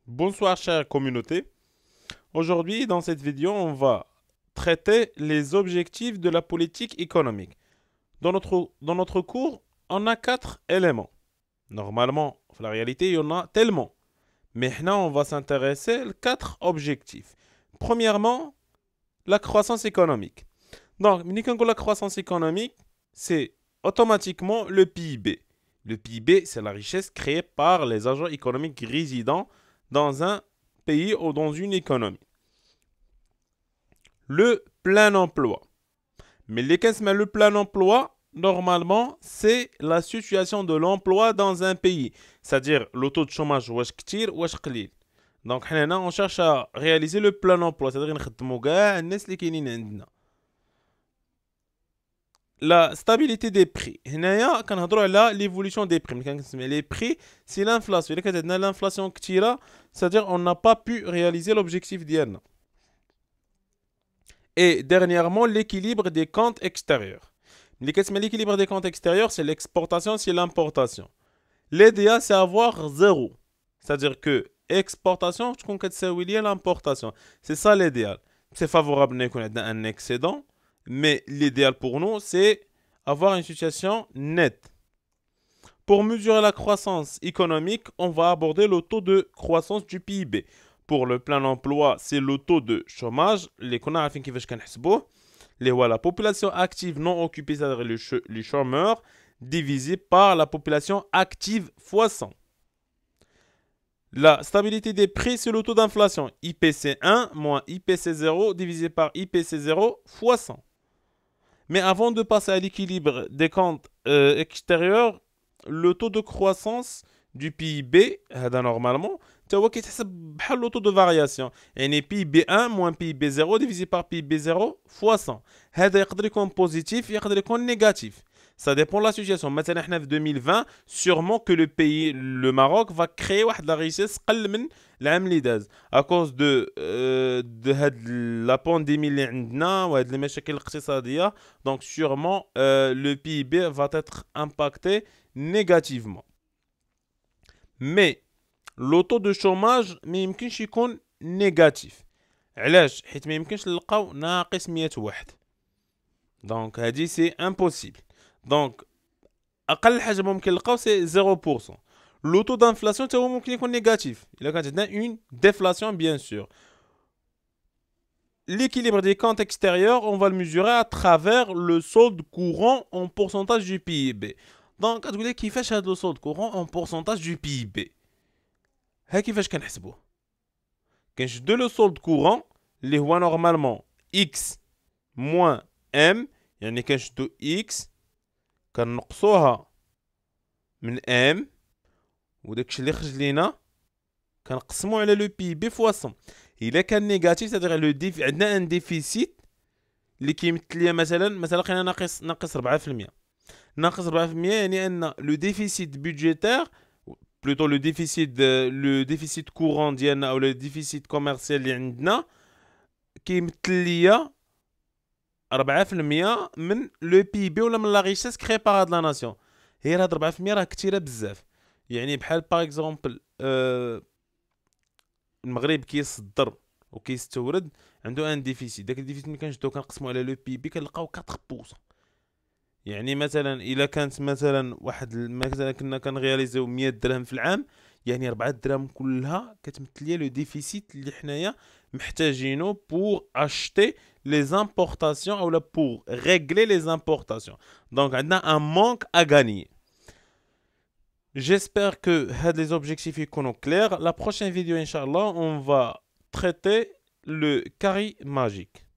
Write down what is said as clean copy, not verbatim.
Bonsoir chère communauté. Aujourd'hui, dans cette vidéo, on va traiter les objectifs de la politique économique. Dans notre cours, on a 4 éléments. Normalement, la réalité, il y en a tellement. Mais maintenant, on va s'intéresser aux 4 objectifs. Premièrement, la croissance économique. Donc, la croissance économique, c'est automatiquement le PIB. Le PIB, c'est la richesse créée par les agents économiques résidant dans un pays ou dans une économie. Le plein emploi. Mais le plein emploi, normalement, c'est la situation de l'emploi dans un pays. C'est-à-dire le taux de chômage, واش كتير واش قليل. Donc, on cherche à réaliser le plein emploi. C'est-à-dire نخدموا كاع الناس اللي كاينين عندنا. La stabilité des prix. هنايا كنهضروا على l'évolution des prix. Les prix, c'est l'inflation. إلا كانت عندنا l'inflation كتيرة, c'est-à-dire on n'a pas pu réaliser l'objectif ديالنا. Et dernièrement, l'équilibre des comptes extérieurs. L'équilibre des comptes extérieurs, c'est l'exportation, c'est l'importation. L'idéal, c'est avoir zéro. C'est-à-dire que exportation, tu connais l'importation. C'est ça l'idéal. C'est favorable qu'on ait un excédent, mais l'idéal pour nous, c'est avoir une situation nette. Pour mesurer la croissance économique, on va aborder le taux de croissance du PIB. Pour le plein emploi, c'est le taux de chômage. Les la population active non occupée, c'est-à-dire les chômeurs, divisé par la population active fois 100. La stabilité des prix, c'est le taux d'inflation. IPC 1 moins IPC 0 divisé par IPC 0 fois 100. Mais avant de passer à l'équilibre des comptes extérieurs, le taux de croissance du PIB, normalement, tu vois qu'il y a le taux de variation. Et PIB 1 moins PIB 0 divisé par PIB 0 fois 100. Ça peut être positif, ça peut être négatif. Ça dépend de la situation. Maintenant, en 2020, sûrement que le Maroc, va créer la richesse à cause de la pandémie donc sûrement le PIB va être impacté négativement. Mais le taux de chômage ما يمكنش يكون négatif. علاش؟ حيت ما يمكنش نلقاو ناقص 100 واحد. Donc هادي c'est impossible. Donc اقل حاجه ممكن نلقاو c'est 0%. Le taux d'inflation هو ممكن يكون négatif. Il كانت عندنا une déflation bien sûr. L'équilibre des comptes extérieurs, on va le mesurer à travers le solde courant en pourcentage du PIB. Donc, quand vous voulez qu'il fait le solde courant en pourcentage du PIB. كيفاش كنحسبوه؟ كنشدو le solde courant اللي هو normalement x moins m, يعني كنشدو x كنقصوها من m وداكشي اللي خرج لينا كنقسمو على لو PIB فوا 100. إلا كان نيجاتيف c'est-à-dire عندنا ان ديفيسيت اللي كيمثل ليا مثلا لقينا ناقص 4%. ناقص 4% يعني ان لو ديفيسيت بودجيتير plutôt le déficit courant ديالنا او le déficit commercial اللي عندنا كيمثل ليا 4% من لو PIB ولا من لا ريشيس كري باغ هاد لا ناسيون. هي هاد 4% راه كثيره بزاف. يعني بحال باغ اكزومبل المغرب كيصدر وكيستورد عنده ان ديفيسيت. داك الديفيسيت ملي كنشدو كنقسمو على لو PIB كنلقاو 4%. يعني مثلا الا كانت مثلا مثلا كنا كنغياليزيو 100 درهم في العام، يعني 4 دراهم كلها كتمثل ليا لو ديفيسيت اللي حنايا محتاجينو pour acheter les importations ou pour régler les importations. Donc عندنا un manque à gagner. J'espère que les objectifs sont clairs. La prochaine vidéo, Inch'Allah, on va traiter le carré magique.